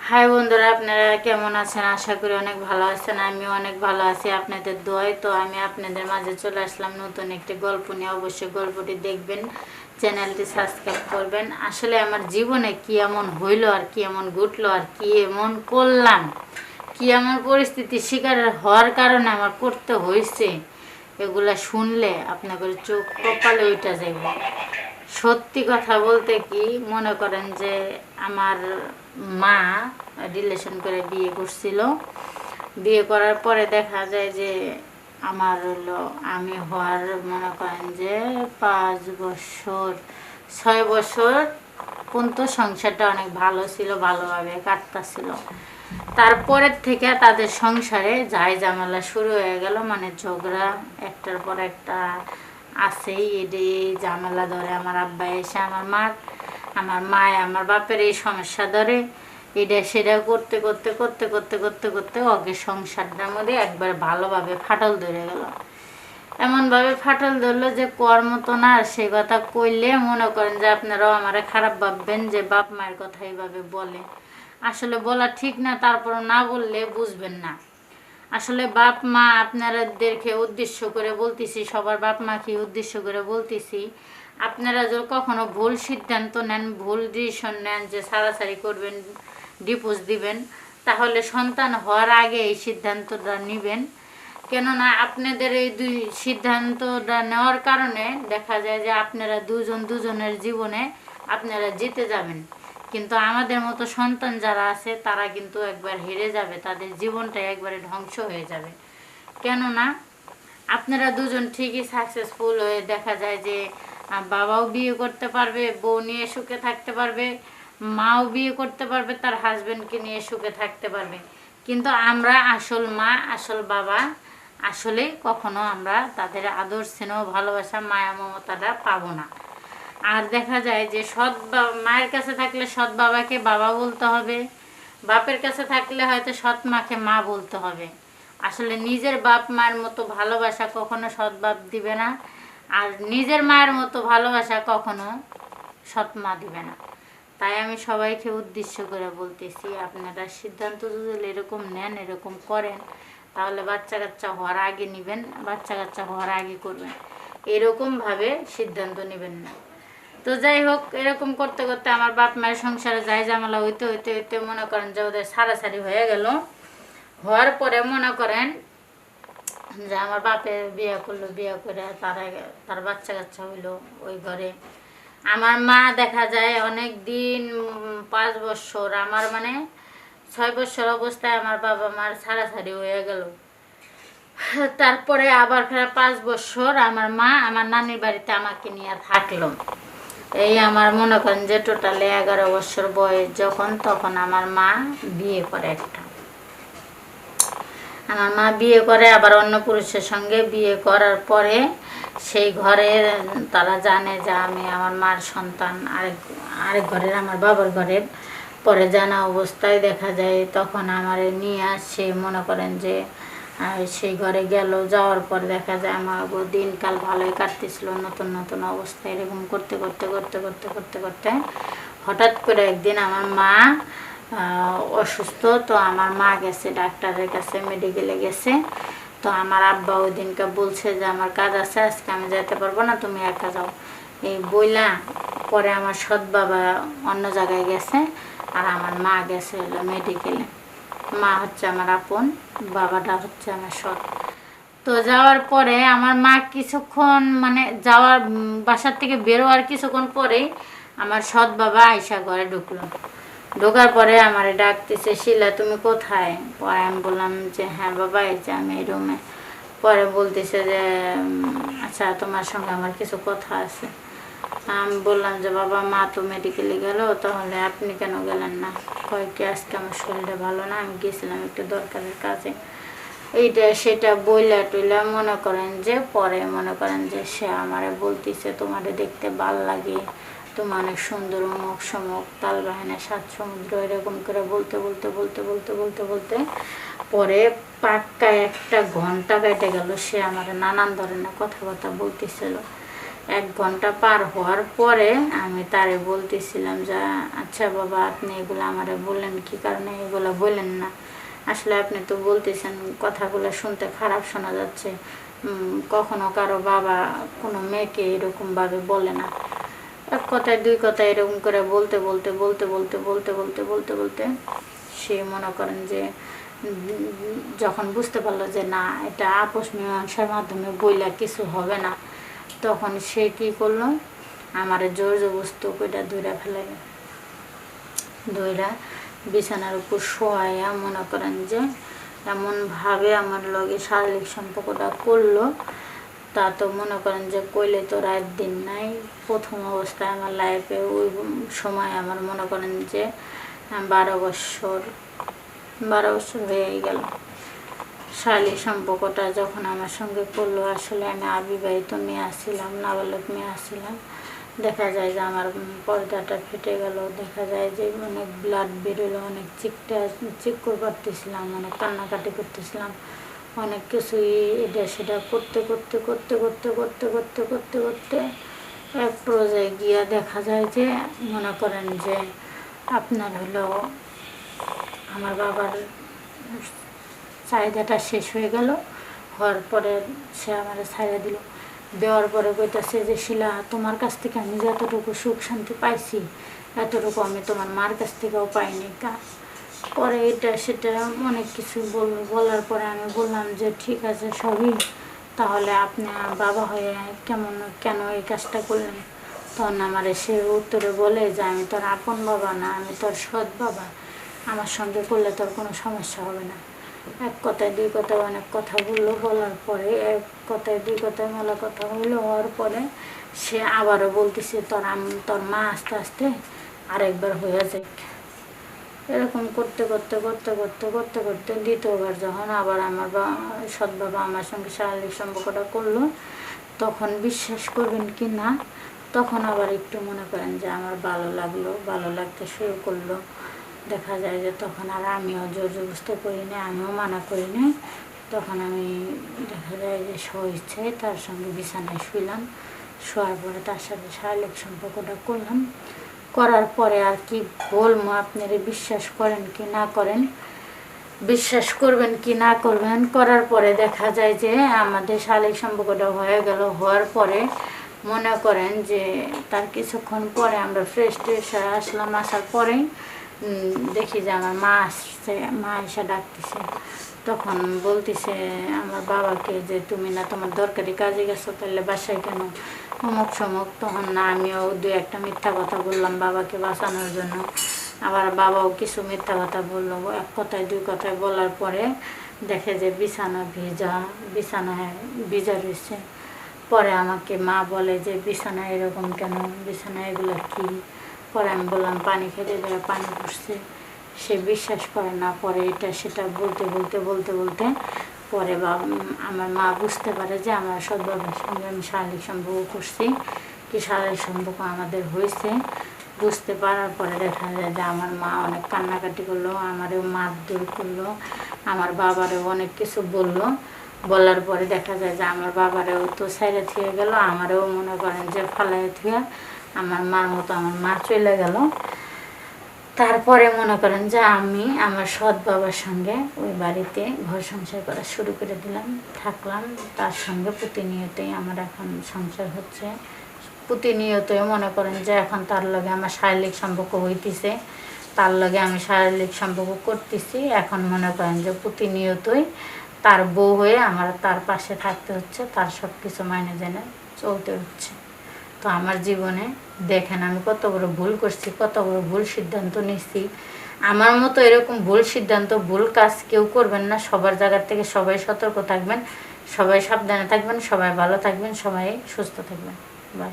High বন্ধুরা, আপনারা কেমন আছেন? আশা করি অনেক ভালো আছেন। আমিও অনেক ভালো আছি আপনাদের দোয়ায়। তো আমি আপনাদের মাঝে চলে আসলাম নতুন একটি গল্প নিয়ে। অবশ্যই গল্পটি দেখবেন, চ্যানেলটি সাবস্ক্রাইব করবেন। আসলে আমার জীবনে কি এমন হইলো আর কি এমন ঘটলো আর কি এমন করলাম, কি এমন পরিস্থিতির শিকার হওয়ার কারণে আমার করতে হয়েছে, এগুলা শুনলে আপনাদের চোখ কপালে উঠে যাবে। সত্যি কথা বলতে কি, মনে করেন যে আমার মা রিলেশন করে বিয়ে করছিল। বিয়ে করার পরে দেখা যায় যে আমার হলো আমি হওয়ার মনে করেন যে 5 বছর 6 বছর পর্যন্ত সংসারটা অনেক ভালো ছিল, ভালোভাবে কাটতাছিল। তারপরের থেকে তাদের সংসারে যাই ঝামেলা শুরু হয়ে গেল, মানে ঝগড়া একটার পর একটা আছেই। এটি ঝামেলা ধরে আমার আব্বা এসে আমার মায় আমার বাপের এই সমস্যা ধরে, এটা সেটা করতে করতে করতে করতে করতে করতে ওকে সংসারটার মধ্যে একবার ভালোভাবে ফাটল ধরে গেল। এমনভাবে ফাটল ধরলো যে কর্ম তো না, সে কথা কইলে মনে করেন যে আপনারাও আমার খারাপ ভাববেন যে বাপ মায়ের কথা এইভাবে বলে। আসলে বলা ঠিক না, তারপর না বললে বুঝবেন না। আসলে বাপ মা আপনাদেরকে উদ্দেশ্য করে বলতেছি, সবার বাপ মাকে উদ্দেশ্য করে বলতেছি, আপনারা যদি কখনো ভুল সিদ্ধান্ত নেন, ভুল ডিসিশন নেন যে ছাড়াছাড়ি করবেন, ডিভোর্স দিবেন, তাহলে সন্তান হওয়ার আগে এই সিদ্ধান্তটা নেবেন। কেননা আপনাদের এই দুই সিদ্ধান্তটা নেওয়ার কারণে দেখা যায় যে আপনারা দুজনের জীবনে আপনারা জিতে যাবেন, কিন্তু আমাদের মতো সন্তান যারা আছে তারা কিন্তু একবার হেরে যাবে, তাদের জীবনটা একবারে ধ্বংস হয়ে যাবে। কেননা আপনারা দুজন ঠিকই সাকসেসফুল হয়ে দেখা যায় যে বাবাও বিয়ে করতে পারবে, বউ নিয়ে সুখে থাকতে পারবে, মাও বিয়ে করতে পারবে, তার হাজবেন্ডকে নিয়ে সুখে থাকতে পারবে। কিন্তু আমরা আসল মা আসল বাবা আসলে কখনো আমরা তাদের আদর স্নেহ ভালোবাসা মায়া মমতাটা পাবো না। আর দেখা যায় যে সৎ মায়ের কাছে থাকলে সৎ বাবাকে বাবা বলতে হবে, বাপের কাছে থাকলে হয়তো সৎ মাকে মা বলতে হবে। আসলে নিজের বাপ মায়ের মতো ভালোবাসা কখনো সৎ বাপ দিবে না, আর নিজের মায়ের মতো ভালোবাসা কখনো সৎ মা দিবে না। তাই আমি সবাইকে উদ্দেশ্য করে বলতেছি, আপনারা সিদ্ধান্ত যদি এরকম নেন, এরকম করেন, তাহলে বাচ্চা কাচ্চা হওয়ার আগে নেবেন, বাচ্চা কাচ্চা হওয়ার আগে করবেন, এরকমভাবে সিদ্ধান্ত নেবেন না। তো যাই হোক, এরকম করতে করতে আমার বাপ মায়ের সংসারে যাই ঝামেলা হইতে হইতে হইতে মনে করেন যে ওদের সারাসারি হয়ে গেল। হওয়ার পরে মনে করেন যে আমার বাপে বিয়ে করলো, বিয়ে করে তার বাচ্চা কাচ্চা হইলো ওই ঘরে। আমার মা দেখা যায় অনেক দিন 5 বছর, আমার মানে 6 বছর অবস্থায় আমার বাবা মার সারাসারি হয়ে গেল। তারপরে আবার ফের 5 বছর আমার মা আমার নানির বাড়িতে আমাকে নিয়ে থাকলো। এই আমার মনে করেন যে টোটালি 11 বছর বয়স যখন, তখন আমার মা বিয়ে করে একটা। আমার মা বিয়ে করে আবার অন্য পুরুষের সঙ্গে। বিয়ে করার পরে সেই ঘরের তারা জানে যে আমি আমার মার সন্তান, আরেক ঘরের আমার বাবার ঘরের। পরে জানা অবস্থায় দেখা যায় তখন আমার নিয়ে আসছে, মনে করেন যে সেই ঘরে গেল। যাওয়ার পর দেখা যায় আমার দিনকাল ভালোই কাটতেছিল, নতুন নতুন অবস্থা। এরকম করতে করতে করতে করতে করতে করতে হঠাৎ করে একদিন আমার মা অসুস্থ। তো আমার মা গেছে ডাক্তারের কাছে, মেডিকেলে গেছে। তো আমার আব্বা ওই দিনকে বলছে যে আমার কাজ আছে, আজকে আমি যেতে পারবো না, তুমি একা যাও। এই বইলা পরে আমার সৎ বাবা অন্য জায়গায় গেছে, আর আমার মা গেছে হলো মেডিকেলে। মা হচ্ছে আমার আপন, বাবাটা হচ্ছে আমার সৎ। তো যাওয়ার পরে আমার মা কিছুক্ষণ মানে যাওয়ার বাসার থেকে বেরোয়ার কিছুক্ষণ পরেই আমার সৎ বাবা আয়সা ঘরে ঢুকলো। ঢোকার পরে আমার ডাকতেছে, শিলা তুমি কোথায়? পরে আমি বললাম যে হ্যাঁ বাবা, এই যে আমি এই রুমে। পরে বলতেছে যে আচ্ছা তোমার সঙ্গে আমার কিছু কথা আছে। আমি বললাম যে বাবা, মা তো মেডিকেলে গেল, তাহলে আপনি কেন গেলেন না? কয়েকটি আজকে আমার শরীরটা ভালো না, আমি গেছিলাম একটু দরকারের কাজে। এইটা সেটা বইলা টইলা মনে করেন যে পরে মনে করেন যে সে আমারে বলতেছে তোমারে দেখতে ভাল লাগে, তুমি অনেক সুন্দর, অমুক সমুক, তাল বাহিনী 7 সমুদ্র, এরকম করে বলতে বলতে বলতে বলতে বলতে বলতে পরে পাক্কা 1 ঘন্টা কেটে গেল। সে আমার নানান ধরনের কথাবার্তা বলতেছিল। 1 ঘন্টা পার হওয়ার পরে আমি তারে বলতেছিলাম যে আচ্ছা বাবা, আপনি এগুলো আমারে বললেন কি কারণে, এগুলো বললেন না। আসলে আপনি তো বলতেছেন কথাগুলো শুনতে খারাপ শোনা যাচ্ছে, কখনো কারো বাবা কোনো মেয়েকে এরকমভাবে বলে না। 1 কথায় 2 কথায় এরকম করে বলতে বলতে বলতে বলতে বলতে বলতে বলতে বলতে সে মনে করেন যে যখন বুঝতে পারলো যে না, এটা আপোষ মীমাংসার মাধ্যমে বইলা কিছু হবে না, তখন সে কি করলো, আমার জোর জবরদস্ত কইটা ধইরা ফেলে, ধইরা বিছানার উপর শোয়াইয়া মনে করেন যে এমনভাবে আমার লগে শারীরিক সম্পর্কটা করলো, তা তো মনে করেন যে কইলে তো রাত দিন নাই। প্রথম অবস্থায় আমার লাইফে ওই সময় আমার মনে করেন যে 12 বছর হয়ে গেল শারীরিক সম্পর্কটা যখন আমার সঙ্গে করলো। আসলে আমি অবিবাহিত মেয়ে আসছিলাম, নাবালক মেয়ে আসছিলাম। দেখা যায় যে আমার পর্দাটা ফেটে গেল, দেখা যায় যে অনেক ব্লাড বেরোলো, অনেক চিক্কর করতেছিলাম, অনেক কান্নাকাটি করতেছিলাম, অনেক কিছুই এটা সেটা করতে করতে করতে করতে করতে করতে করতে করতে এক পর্যায়ে গিয়া দেখা যায় যে মনে করেন যে আপনার হলো আমার বাবার চাহিদাটা শেষ হয়ে গেল। হওয়ার পরে সে আমার ছাইড়া দিল, দেওয়ার পরে কইতাছে যে শিলা, তোমার কাছ থেকে আমি যতটুকু সুখ শান্তি পাইছি এতটুকু আমি তোমার মার কাছ থেকেও পাইনি। পরে এটা সেটা অনেক কিছু বলার পরে আমি বললাম যে ঠিক আছে সবই, তাহলে আপনি বাবা হয়ে কেন এই কাজটা করলেন? তখন আমার সে উত্তরে বলে যে আমি তোর আপন বাবা না, আমি তোর সৎ বাবা, আমার সঙ্গে করলে তোর কোনো সমস্যা হবে না। 1 কথায় 2 কথায় অনেক কথা বললো, বলার পরে 1 কথায় 2 কথায় মেলা কথা হওয়ার পরে সে আবারও বলতেছে তোর মা আস্তে আস্তে আরেকবার হয়ে যায়। এরকম করতে করতে করতে করতে করতে করতে দ্বিতীয়বার যখন আবার আমার সৎ বাবা আমার সঙ্গে শারীরিক সম্পর্কটা করলো, তখন বিশ্বাস করবেন কি না, তখন আবার একটু মনে করেন যে আমার ভালো লাগতে শুরু করলো। দেখা যায় যে তখন আর আমিও জোর জবরদস্তি করি না, আমিও মানা করি না। তখন আমি দেখা যায় যে স্বইচ্ছায় তার সঙ্গে বিছানায় শুইলাম, শোয়ার পরে তার সাথে শারীরিক সম্পর্কটা করলাম। করার পরে আর কি বলবো, আপনারা বিশ্বাস করেন কি না করেন, বিশ্বাস করবেন কি না করবেন, করার পরে দেখা যায় যে আমাদের শারীরিক সম্পর্কটা হয়ে গেল। হওয়ার পরে মনে করেন যে তার কিছুক্ষণ পরে আমরা ফ্রেশ ট্রেশ আসলাম, আসার পরেই দেখি যে আমার মা আসছে, মা এসে ডাকতেছে। তখন বলতেছে আমার বাবাকে যে তুমি না তোমার দরকারি কাজে গেছো, তাহলে বাসায় কেন, অমুক সমুক। তখন না আমিও 2-1টা মিথ্যা কথা বললাম বাবাকে বাঁচানোর জন্য, আবার বাবাও কিছু মিথ্যা কথা বললো। 1 কথায় 2 কথায় বলার পরে দেখে যে বিছানা ভিজা রয়েছে। পরে আমাকে মা বলে যে বিছানা এরকম কেন, বিছানা এগুলো কি? পরে আমি বললাম পানি খেতে দেওয়া, পানি পড়ছে। সে বিশ্বাস করে না। পরে এটা সেটা বলতে বলতে বলতে বলতে পরে আমার মা বুঝতে পারে যে আমার সৎ বাবার সঙ্গে আমি শারীরিক সম্পর্ক করছি, কি শারীরিক সম্পর্ক আমাদের হয়েছে। বুঝতে পারার পরে দেখা যায় যে আমার মা অনেক কান্নাকাটি করলো, আমারও মারধর করলো, আমার বাবারও অনেক কিছু বললো। বলার পরে দেখা যায় যে আমার বাবারেও তো সাইডে থুয়ে গেল, আমারও মনে করেন যে ফালাই থুয়ে আমার মার মতো আমার মা চলে গেল। তারপরে মনে করেন যে আমি আমার সৎ বাবার সঙ্গে ওই বাড়িতে ঘর সংসার করা শুরু করে দিলাম, থাকলাম তার সঙ্গে। প্রতিনিয়তই আমার এখন সংসার হচ্ছে, প্রতিনিয়তই মনে করেন যে এখন তার লগে আমার শারীরিক সম্পর্ক হইতেছে, তার লগে আমি শারীরিক সম্পর্ক করতেছি। এখন মনে করেন যে প্রতিনিয়তই তার বউ হয়ে আমার তার পাশে থাকতে হচ্ছে, তার সব কিছু মাইনে জেনে চলতে হচ্ছে। তো আমার জীবনে দেখেন আমি কত বড় ভুল করছি, কত বড় ভুল সিদ্ধান্ত নিচ্ছি। আমার মতো এরকম ভুল সিদ্ধান্ত, ভুল কাজ কেউ করবেন না। সবার জায়গার থেকে সবাই সতর্ক থাকবেন, সবাই সাবধানে থাকবেন, সবাই ভালো থাকবেন, সবাই সুস্থ থাকবেন। বাই।